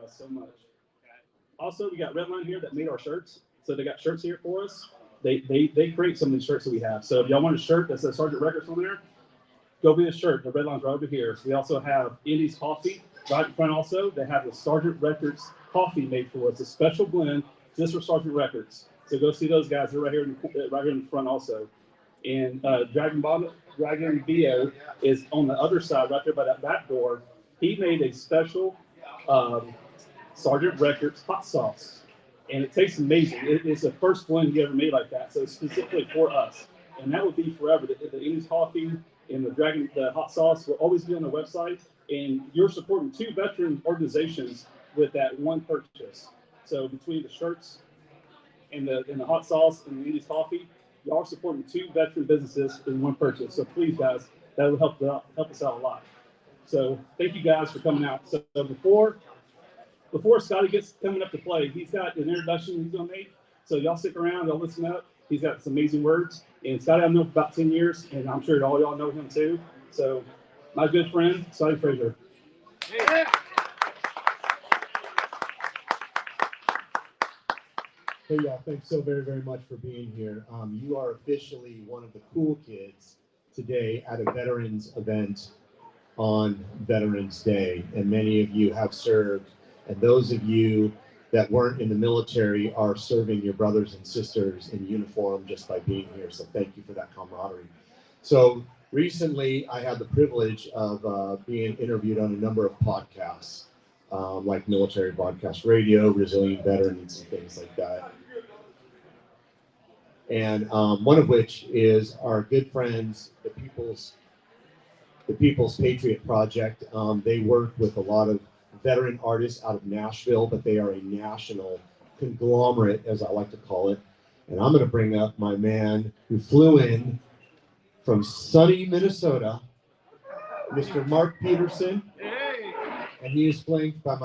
guys so much. Also, we got Redline here that made our shirts. So they got shirts here for us. They create some of these shirts that we have. So if y'all want a shirt that says Sergeant Records on there, go get a shirt. The Redline's right over here. We also have Indy's Coffee right in front also. They have the Sergeant Records coffee made for us, a special blend just for Sergeant Records. So go see those guys. They're right here in the front also. And Dragon Bio is on the other side, right there by that back door. He made a special Sergeant Records hot sauce, and it tastes amazing. It's the first blend he ever made like that, so specifically for us. And that would be forever. The Indy's Coffee and the hot sauce will always be on the website, and you're supporting 2 veteran organizations with that one purchase. So between the shirts and the hot sauce and the Indy's Coffee, y'all are supporting 2 veteran businesses in one purchase. So please, guys, that would help us out a lot. So thank you guys for coming out. So before Scotty gets coming up to play, he's got an introduction he's gonna make. So y'all stick around, y'all listen up. He's got some amazing words. And Scotty, I've known for about 10 years, and I'm sure all y'all know him too. So my good friend, Scotti Fraser. Hey, y'all, thanks so very, very much for being here. You are officially one of the cool kids today at a veterans event on Veterans Day, and many of you have served, and those of you that weren't in the military are serving your brothers and sisters in uniform just by being here, so thank you for that camaraderie. So recently, I had the privilege of being interviewed on a number of podcasts, like Military Broadcast Radio, Resilient Veterans, and things like that. And one of which is our good friends, the People's Patriot Project. They work with a lot of veteran artists out of Nashville, but they are a national conglomerate, as I like to call it. And I'm going to bring up my man who flew in from sunny Minnesota, Mr. Mark Peterson. And he is flanked by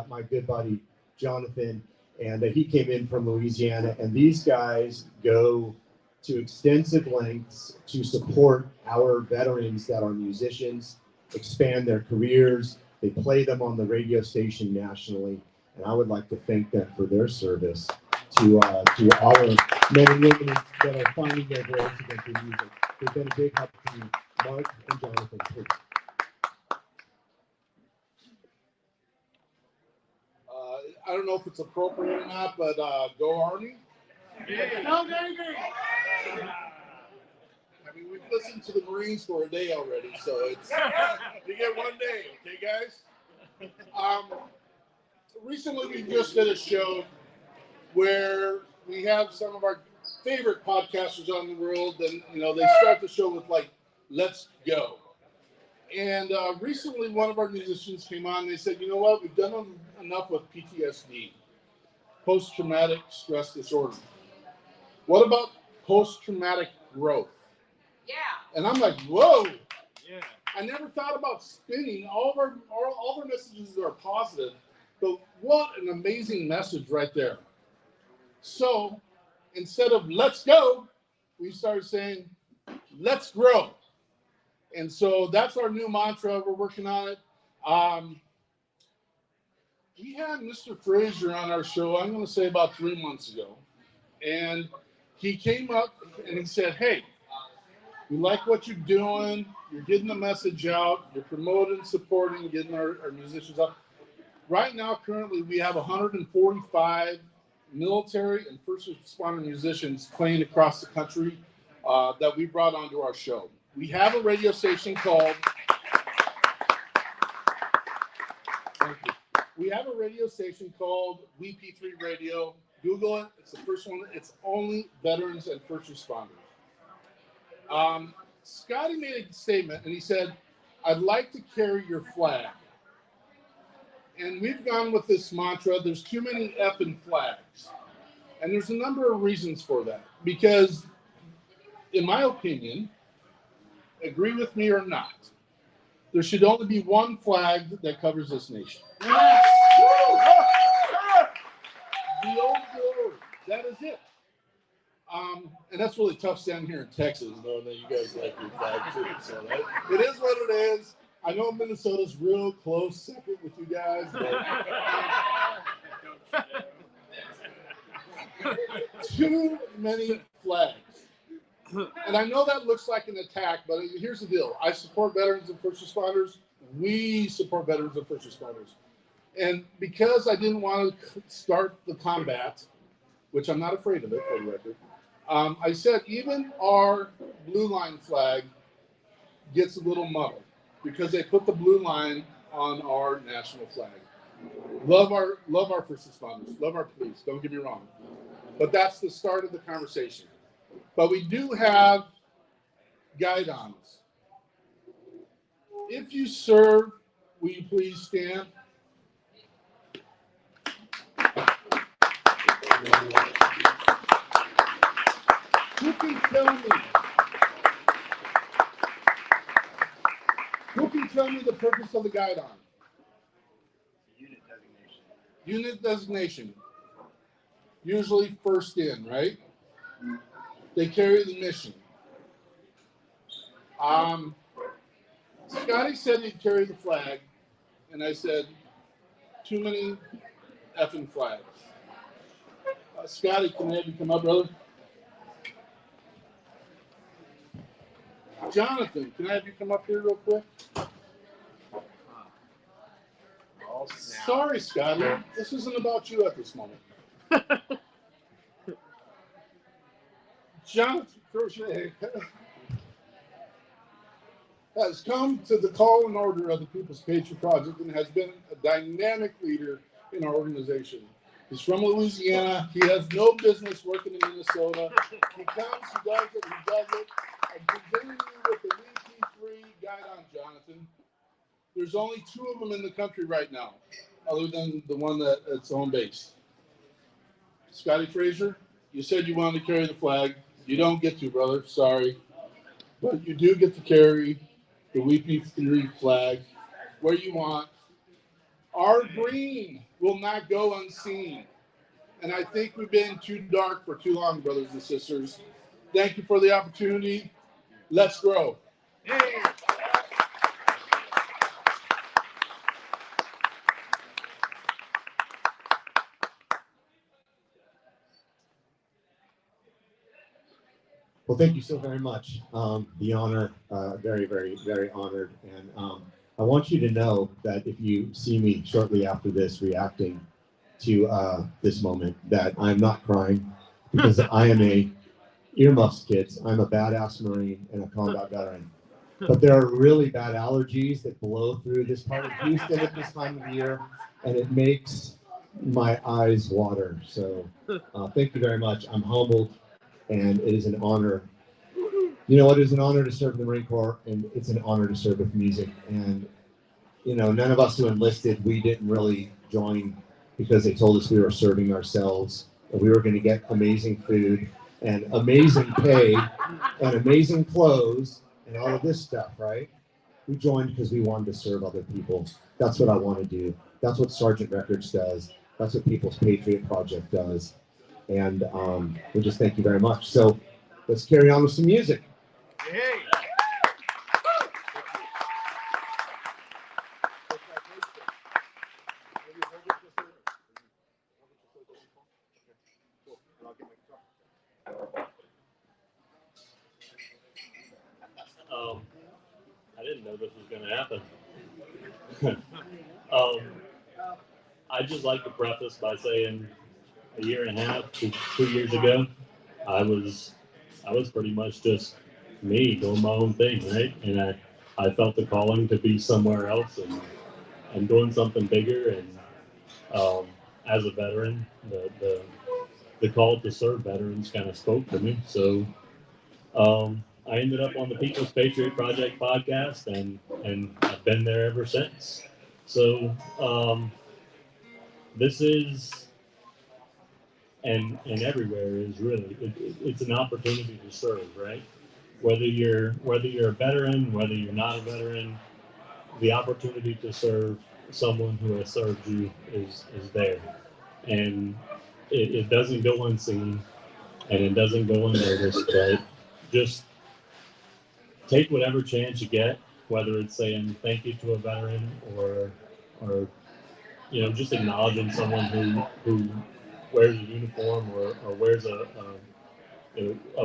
my good buddy, Jonathan. And he came in from Louisiana. And these guys go to extensive lengths to support our veterans that are musicians, expand their careers. They play them on the radio station nationally. And I would like to thank them for their service to our men and women that are finding their voice against their music. They've been a big help to me. Mark and Jonathan, please. I don't know if it's appropriate or not, but go Army. No, Navy! I mean, we've listened to the Marines for a day already, so it's you get one day, okay, guys? Recently, we just did a show where we have some of our favorite podcasters on the world, and they start the show with like, "Let's go." And recently, one of our musicians came on. And they said, "You know what? We've done enough with PTSD, post-traumatic stress disorder. What about post-traumatic growth?" Yeah. And I'm like, whoa. Yeah. I never thought about spinning. All of our messages are positive, but what an amazing message right there. So instead of "let's go," we started saying, "let's grow." And so that's our new mantra. We're working on it. We had Mr. Fraser on our show, I'm going to say about 3 months ago. And he came up and he said, "Hey, we like what you're doing. You're getting the message out. You're promoting, supporting, getting our musicians up. Right now, currently, we have 145 military and first responder musicians playing across the country that we brought onto our show. We have a radio station called... Thank you. We have a radio station called WeP3 Radio. Google it. It's the first one. It's only veterans and first responders. Scotty made a statement, and he said, "I'd like to carry your flag." And we've gone with this mantra, there's too many effing flags. And there's a number of reasons for that. Because, in my opinion, agree with me or not, there should only be one flag that covers this nation. Yes. The old glory. That is it. And that's really tough standing here in Texas, knowing that you guys like your flag too. So it is what it is. I know Minnesota's real close second with you guys, but Too many flags. And I know that looks like an attack, but here's the deal. I support veterans and first responders. We support veterans and first responders. And because I didn't want to start the combat, which I'm not afraid of it, for the record, I said even our blue line flag gets a little muddled because they put the blue line on our national flag. Love our first responders, love our police, don't get me wrong. But that's the start of the conversation. But we do have guidons. If you serve, will you please stand? Who can tell me the purpose of the guidon? Unit designation. Unit designation. Usually first in, right? They carry the mission. Scotti said he'd carry the flag, and I said, too many effing flags. Scotti, can I have you come up, brother? Jonathan, can I have you come up here real quick? Sorry, Scotti. This isn't about you at this moment. Jonathan Crochet has come to the call and order of the People's Patriot Project and has been a dynamic leader in our organization. He's from Louisiana. He has no business working in Minnesota. He comes, he does it, I'm presenting you with the VP3 guidon, Jonathan. There's only 2 of them in the country right now, other than the one that's home base. Scotti Fraser, you said you wanted to carry the flag. You don't get to, brother. Sorry. But you do get to carry the VP3 flag where you want. Our green will not go unseen. And I think we've been too dark for too long, brothers and sisters. Thank you for the opportunity. Let's grow. Hey. Well, thank you so very much. The honor, very, very, very honored. And I want you to know that if you see me shortly after this reacting to this moment, that I'm not crying because I am earmuffs, kids. I'm a badass Marine and a combat veteran. But there are really bad allergies that blow through this part of Houston at this time of year, and it makes my eyes water. So thank you very much. I'm humbled. And it is an honor. You know, it is an honor to serve in the Marine Corps, and it's an honor to serve with music. And, you know, none of us who enlisted, we didn't really join because they told us we were serving ourselves, and we were going to get amazing food and amazing pay and amazing clothes and all of this stuff, right? We joined because we wanted to serve other people. That's what I want to do. That's what Sergeant Records does. That's what People's Patriot Project does. And we just thank you very much. So let's carry on with some music. Hey. I didn't know this was going to happen. I'd just like to preface by saying a year and a half to 2 years ago, I was pretty much just me doing my own thing, right? And I felt the calling to be somewhere else and doing something bigger. And as a veteran, the call to serve veterans kind of spoke to me. So I ended up on the People's Patriot Project podcast, and I've been there ever since. So this is, and everywhere is really, it's an opportunity to serve, right? Whether you're a veteran, whether you're not a veteran, the opportunity to serve someone who has served you is there. And it doesn't go unseen, and it doesn't go unnoticed, but just take whatever chance you get, whether it's saying thank you to a veteran or you know, just acknowledging someone who wears a uniform or wears a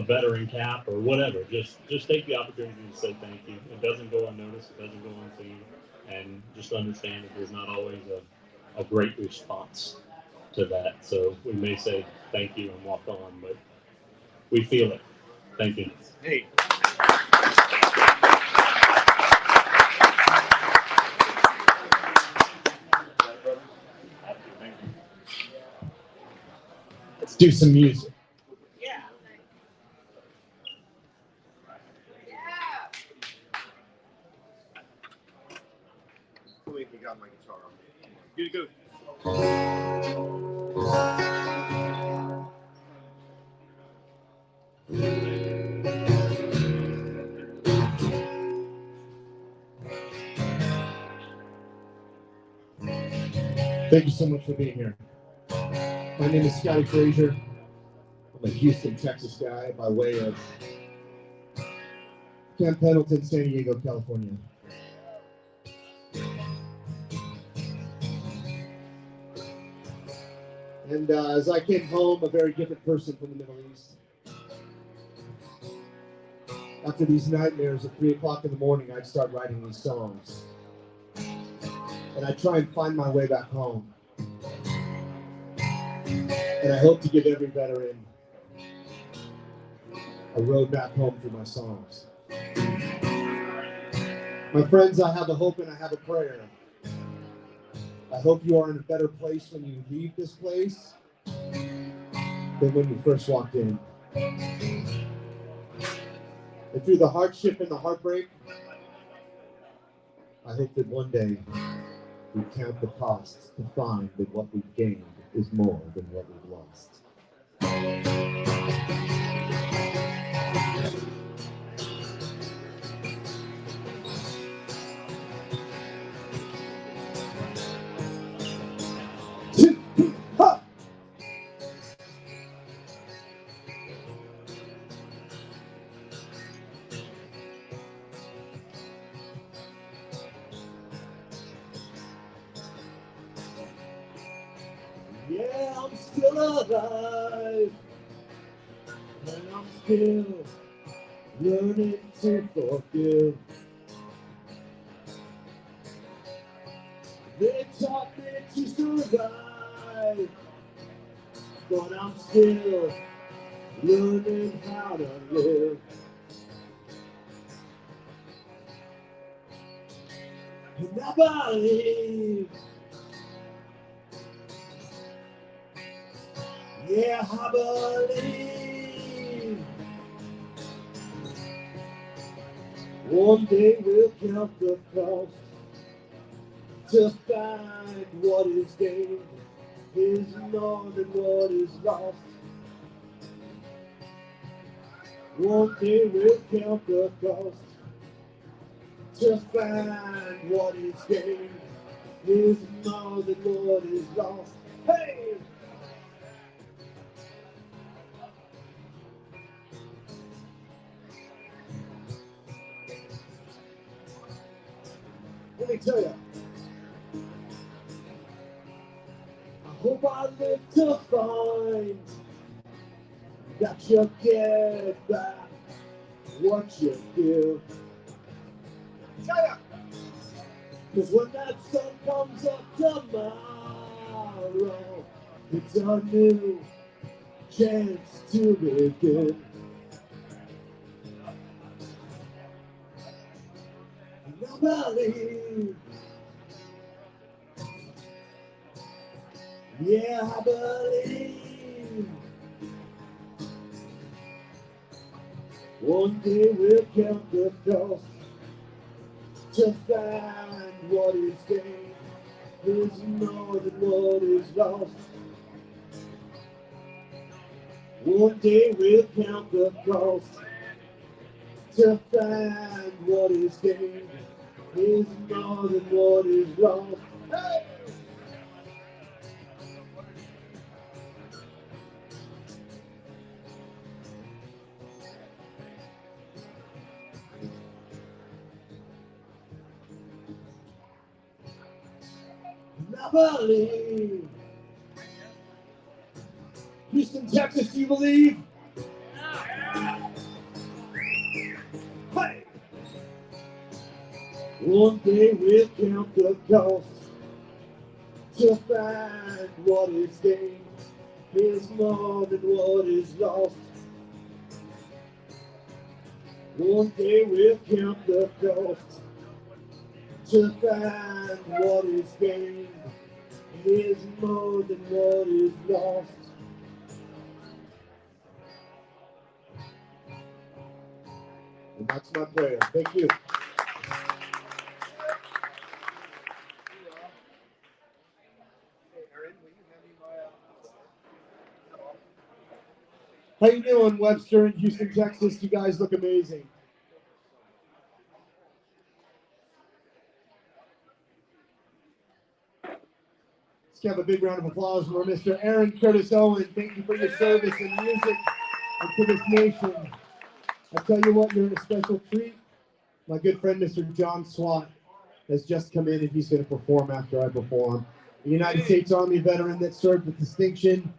veteran cap or whatever. Just take the opportunity to say thank you. It doesn't go unnoticed. It doesn't go unseen. And just understand that there's not always a great response to that. So we may say thank you and walk on, but we feel it. Thank you. Hey. Let's do some music. Yeah. Wait, you got my guitar on. Good to go. Thank you so much for being here. My name is Scotti Fraser. I'm a Houston, Texas guy by way of Camp Pendleton, San Diego, California. And as I came home, a very different person from the Middle East. After these nightmares at 3 o'clock in the morning, I'd start writing these songs. And I'd try and find my way back home. And I hope to give every veteran a road back home through my songs. My friends, I have a hope and I have a prayer. I hope you are in a better place when you leave this place than when you first walked in. And through the hardship and the heartbreak, I hope that one day we count the costs to find that what we've gained is more than what we've lost. Yeah, I'm still alive, and I'm still learning to forgive. They taught me to survive, but I'm still learning how to live. And I believe, yeah, I believe one day we'll count the cost to find what is gained is more than what is lost. One day we'll count the cost to find what is gained is more than what is lost. Hey! Let me tell you, I hope I live to find that you get back what you give. Tell ya, 'cause when that sun comes up tomorrow, it's a new chance to begin. And I believe, yeah, I believe one day we'll count the cost to find what is gained is more than what is lost. One day we'll count the cost to find what is gained is more than what is lost. Hey! And I believe Houston, Texas, do you believe? Hey! One day we'll count the cost to find what is gained is more than what is lost. One day we'll count the cost to find what is gained is more than what is lost. And that's my prayer. Thank you. How you doing, Webster in Houston, Texas? You guys look amazing. Let's have a big round of applause for Mr. Aaron Curtis Owen. Thank you for your service in music and to this nation. I tell you what, you're a special treat. My good friend, Mr. John Swat, has just come in and he's going to perform after I perform. A United States Army veteran that served with distinction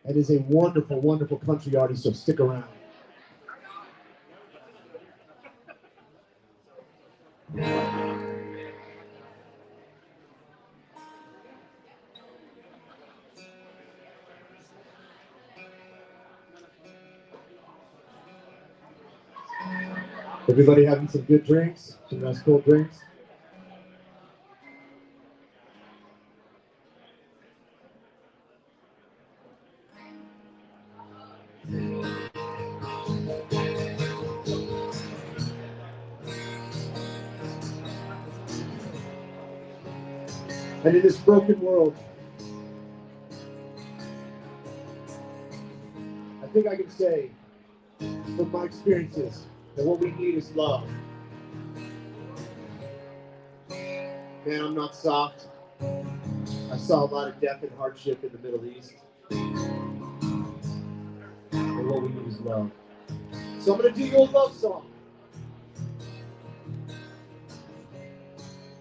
and is a wonderful, wonderful country artist, so stick around. Everybody having some good drinks, some nice cold drinks. And in this broken world, I think I can say, from my experiences, that what we need is love. Man, I'm not soft. I saw a lot of death and hardship in the Middle East. And what we need is love. So I'm going to do you a love song.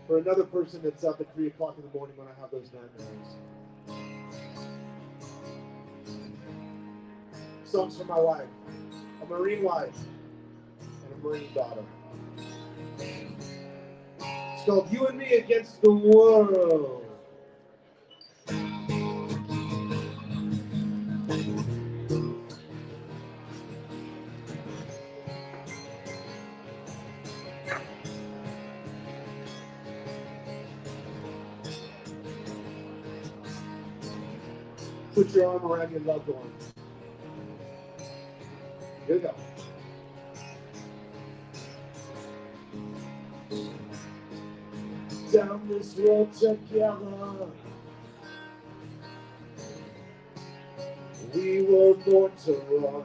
For another person that's up at 3 o'clock in the morning when I have those nightmares. Songs for my wife, a Marine wife, and a Marine daughter. It's called You and Me Against the World. Put your arm around your loved one. Here we go. Down this road together, we were born to run.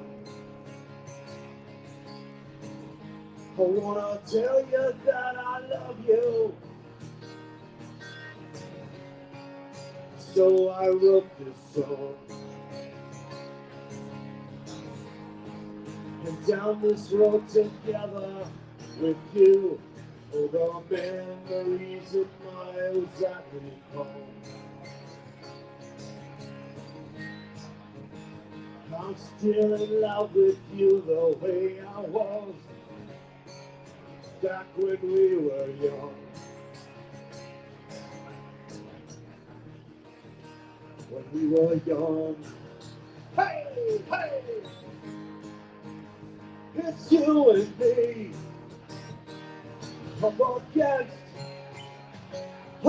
I wanna tell you that I love you, so I wrote this song. And down this road together with you, all the memories and miles that we come. I'm still in love with you the way I was back when we were young. When we were young. Hey, hey! It's you and me. Up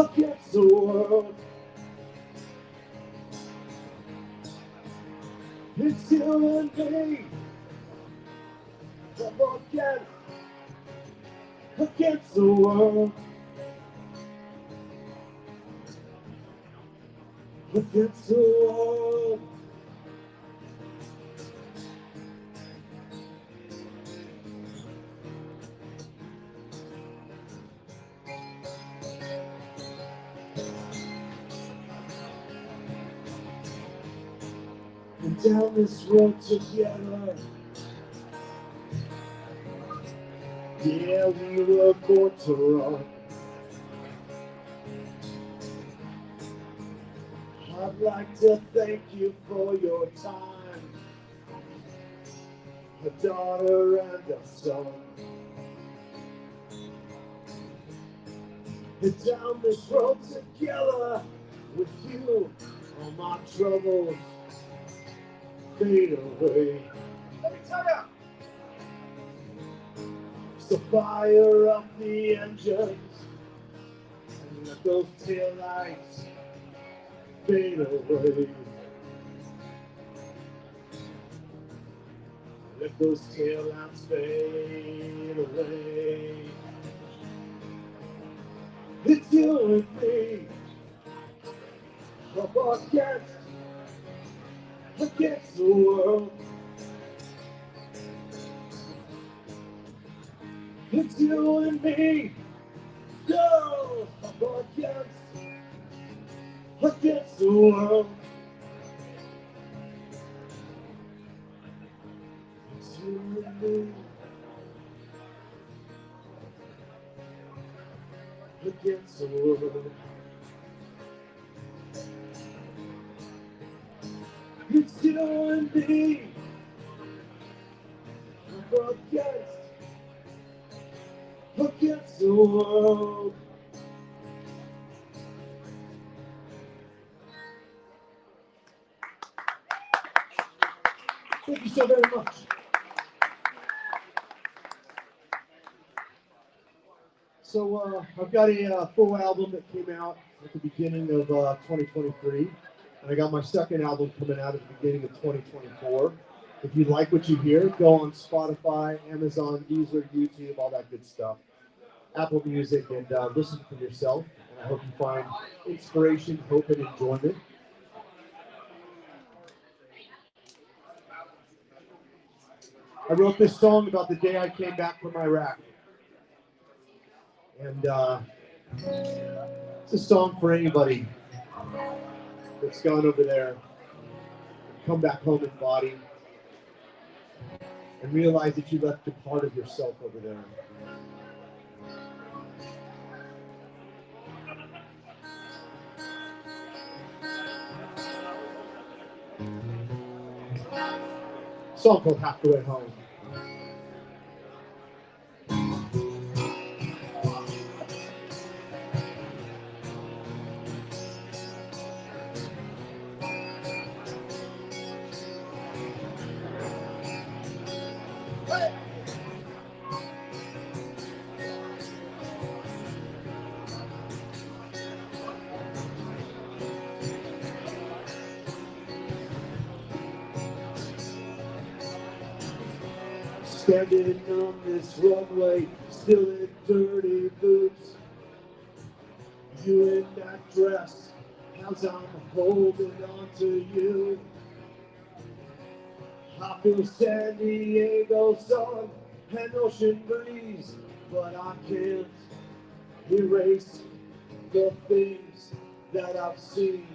against the world. It's you and me. Up against the world. Against the world. And down this road together, yeah, we were born to run. I'd like to thank you for your time. a daughter and a son. And down this road together with you, all my troubles fade away. Let me tell ya. So fire up the engines and let those taillights fade away. Let those taillights fade away. It's you and me, up against the world. It's you and me, girl, up against the world. It's you and me, against the world. It's you and me, up against the world. Thank you so very much. So I've got a full album that came out at the beginning of 2023, and I got my second album coming out at the beginning of 2024. If you like what you hear, go on Spotify, Amazon, Deezer, YouTube, all that good stuff, Apple Music, and listen for yourself. And I hope you find inspiration, hope, and enjoyment. I wrote this song about the day I came back from Iraq. And it's a song for anybody that's gone over there, come back home in body, and realize that you left a part of yourself over there. A song called Halfway Home. Standing on this runway, still in dirty boots. You in that dress, as I'm holding on to you. I feel San Diego sun and ocean breeze, but I can't erase the things that I've seen.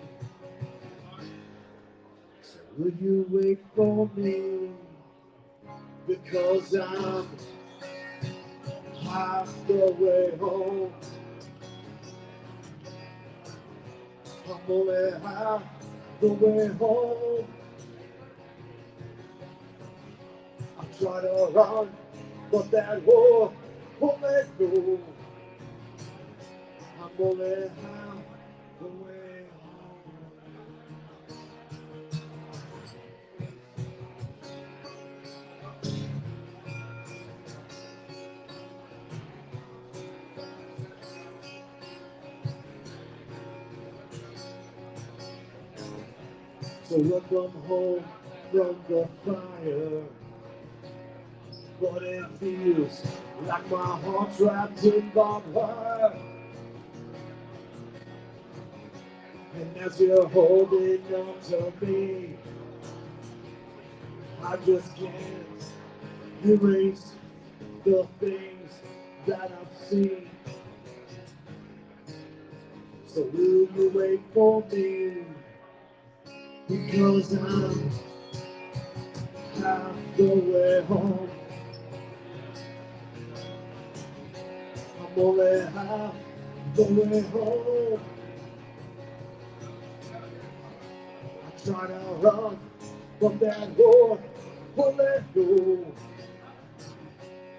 So will you wait for me? Because I'm half the way home. I'm only half the way home. I try to run, but that war won't let go. I'm only half the way home. So I come home from the fire, but it feels like my heart's wrapped in barbed wire. And as you're holding on to me, I just can't erase the things that I've seen. So will you wait for me? Because I'm half the way home. I'm only half the way home. I try to run from that war won't let go.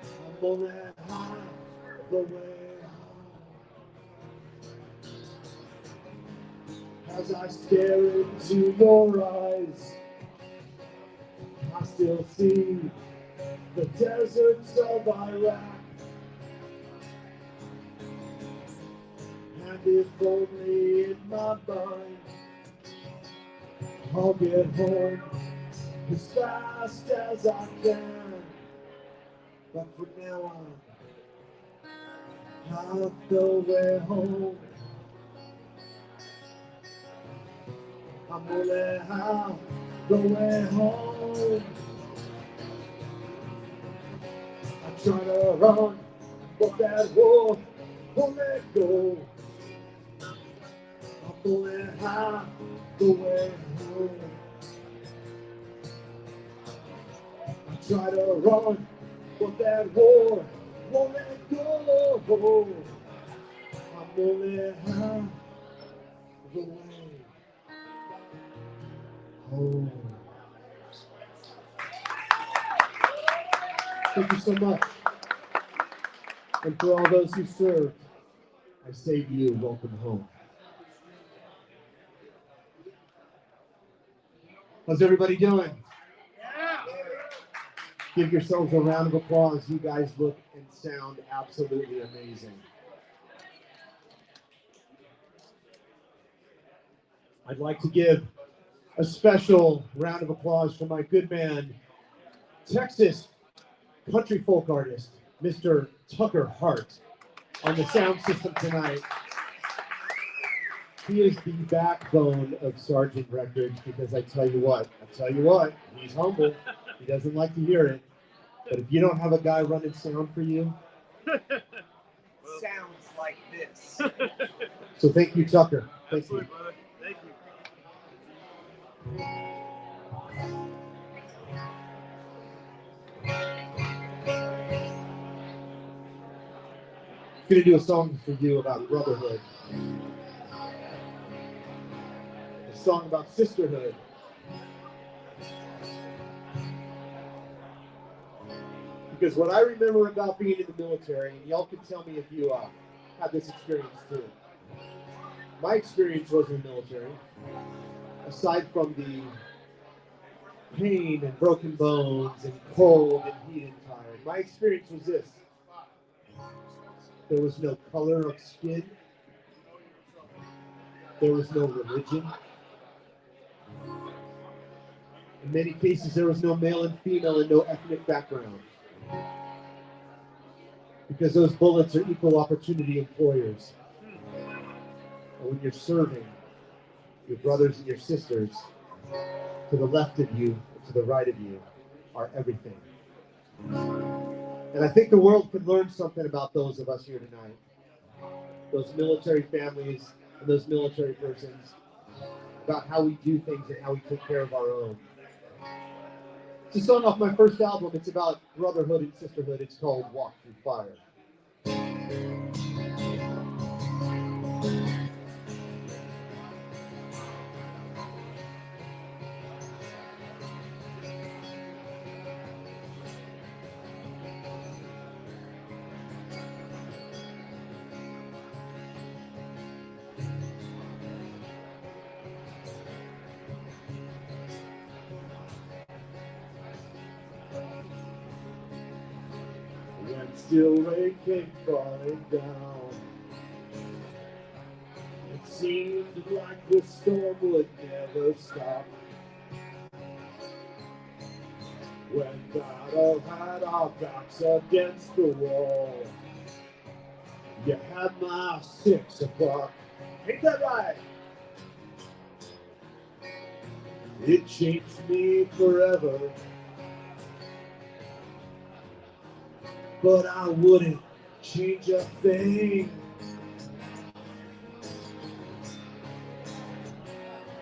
I'm only half the way home. As I stare into your eyes, I still see the deserts of Iraq. And if only in my mind, I'll get home as fast as I can. But for now, I'm half the way home. I'm only half the way home. I try to run, but that war won't let go. I'm only half the way home. I try to run, but that war won't let go. I'm only half the way home. Thank you so much. And for all those who served, I say to you, welcome home. How's everybody doing? Give yourselves a round of applause. You guys look and sound absolutely amazing. I'd like to give a special round of applause for my good man, Texas country folk artist, Mr. Tucker Hart, on the sound system tonight. He is the backbone of Sargent Records because I tell you what, he's humble. He doesn't like to hear it. But if you don't have a guy running sound for you, Sounds like this. so thank you, Tucker. Thank you. Brother. Thank you. I'm gonna do a song for you about brotherhood. A song about sisterhood. Because what I remember about being in the military, and y'all can tell me if you had this experience too. My experience was in the military. Aside from the pain and broken bones and cold and heat and tired, my experience was this. There was no color of skin. There was no religion. In many cases, there was no male and female and no ethnic background. Because those bullets are equal opportunity employers. And when you're serving, your brothers and your sisters, to the left of you, to the right of you, are everything. And I think the world could learn something about those of us here tonight. Those military families and those military persons, about how we do things and how we take care of our own. It's a song off my first album. It's about brotherhood and sisterhood. It's called Walk Through Fire. And still rain came falling down. It seemed like the storm would never stop. When battle had our backs against the wall, you had my 6 o'clock. Ain't that right? It changed me forever. But I wouldn't change a thing.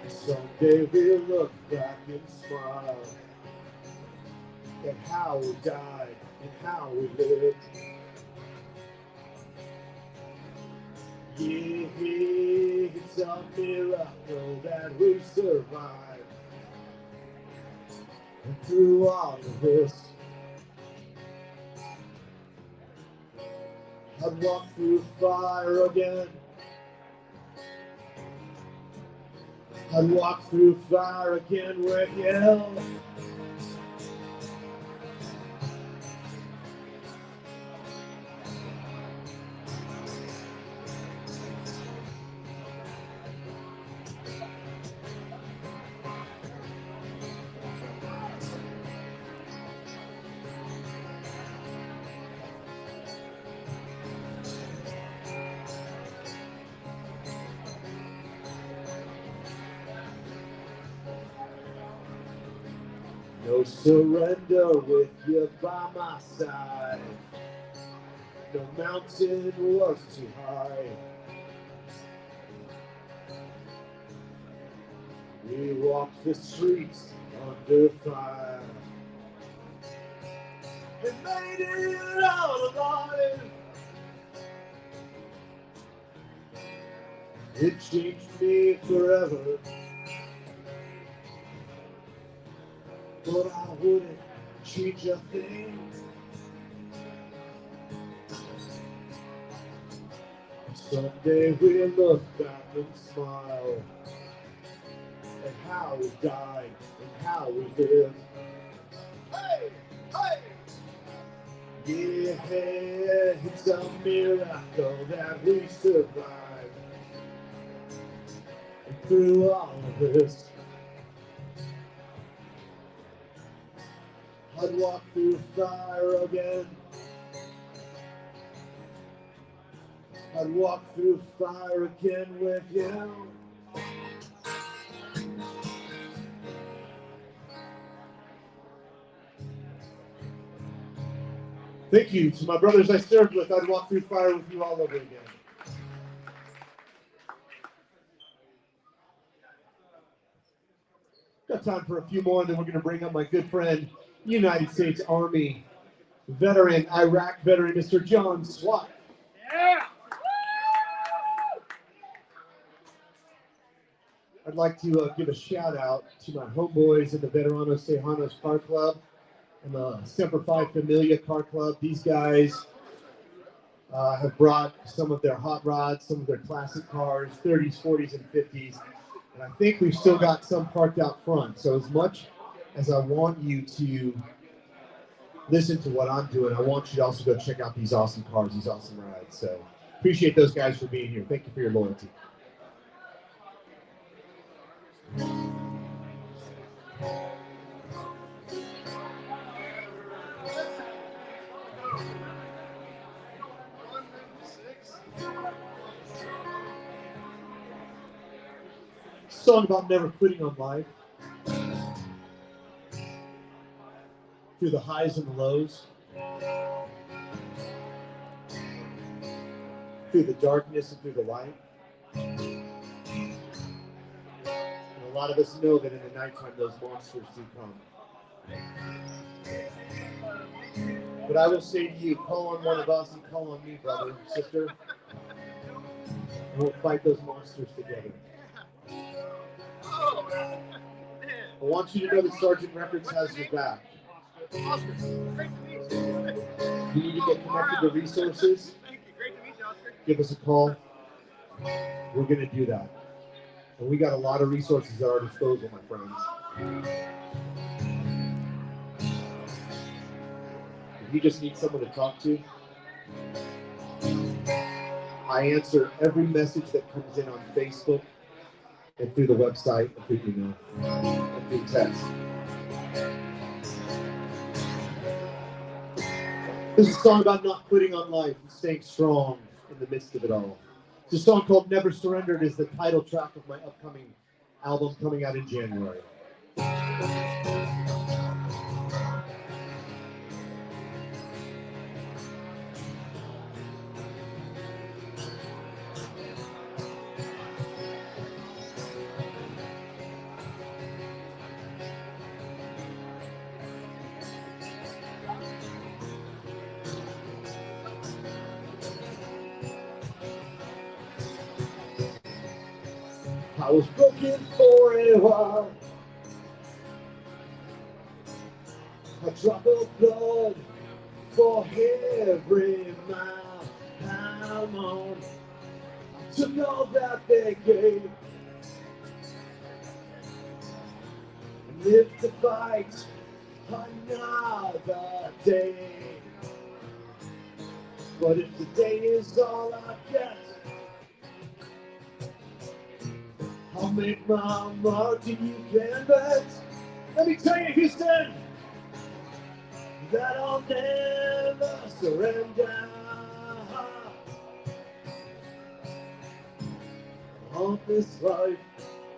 Someday we'll look back and smile at how we died and how we lived. Yeah, it's a miracle that we survived. And through all of this, I'd walk through fire again. I'd walk through fire again with you. No surrender with you by my side. No mountain was too high. We walked the streets under fire and made it out alive. It changed me forever, but I wouldn't change a thing. Someday we'll look back and smile at how we died and how we lived. Hey, hey! Yeah, it's a miracle that we survived. And through all of this, I'd walk through fire again. I'd walk through fire again with you. Thank you to my brothers I served with. I'd walk through fire with you all over again. Got time for a few more, and then we're going to bring up my good friend, United States Army veteran, Iraq veteran, Mr. John Swat. Yeah. I'd like to give a shout out to my homeboys in the Veteranos Tejanos Car Club and the Semper Fi Familia Car Club. These guys have brought some of their hot rods, some of their classic cars, 30s, 40s, and 50s. And I think we've still got some parked out front. So as much as I want you to listen to what I'm doing, I want you to also go check out these awesome cars, these awesome rides. So appreciate those guys for being here. Thank you for your loyalty. Song about never quitting on life. Through the highs and the lows. Through the darkness and through the light. And a lot of us know that in the nighttime those monsters do come. But I will say to you, call on one of us and call on me, brother, sister. And we'll fight those monsters together. I want you to know that Sergeant Records has your back. You need to get connected to resources. Give us a call. We're going to do that. And we got a lot of resources at our disposal, my friends. If you just need someone to talk to, I answer every message that comes in on Facebook and through the website and through email and through text. This is a song about not quitting on life and staying strong in the midst of it all. It's a song called Never Surrender. It is the title track of my upcoming album coming out in January. I was broken for a while, a drop of blood for every mile I'm on. I took all that they gave and lived to fight another day. But if today is all I get, I'll make my mark and you can bet. Let me tell you, Houston, that I'll never surrender. On this life,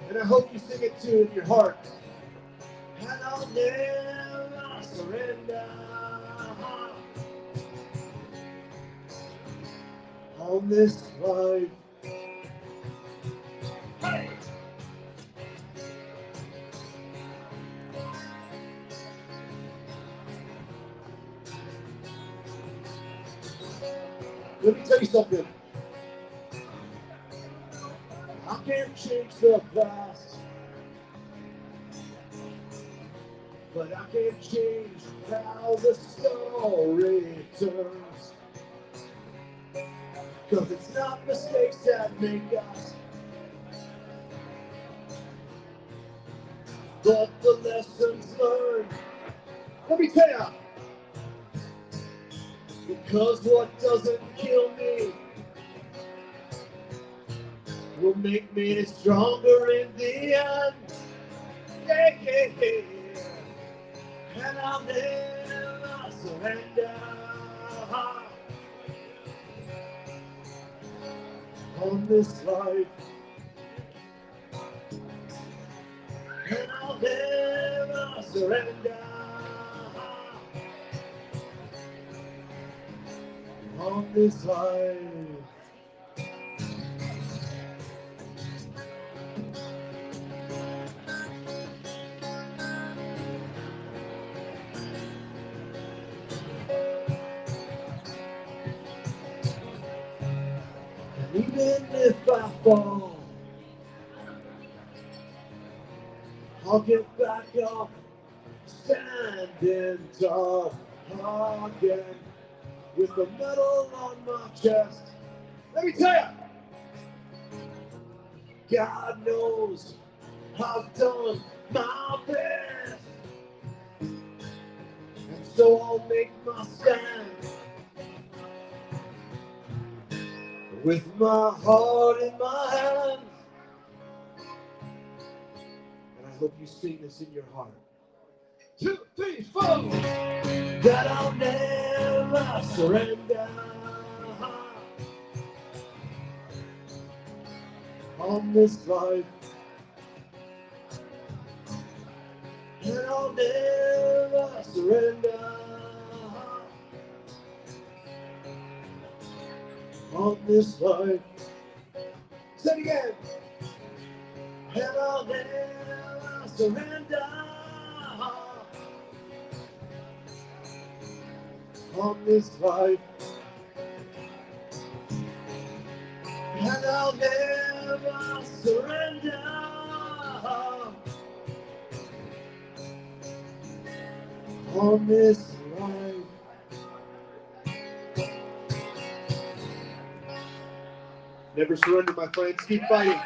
and I hope you sing it too in your heart. And I'll never surrender. On this life. Hey! Let me tell you something. I can't change the past, but I can change how the story turns. 'Cause it's not mistakes that make us, but the lessons learned. Let me tell ya, because what doesn't kill me will make me stronger in the end. Yeah, yeah, yeah. And I'll never surrender. On this life, and I'll never surrender. On this life. Even if I fall, I'll get back up, standing tall again, with the medal on my chest. Let me tell you, God knows I've done my best, and so I'll make my stand. With my heart in my hands. And I hope you sing this in your heart. 2, 3, 4. That I'll never surrender. On this life. And I'll never surrender. On this life. Say it again. And I'll never surrender. On this life. And I'll never surrender. On this life. Never surrender, my friends. Keep fighting.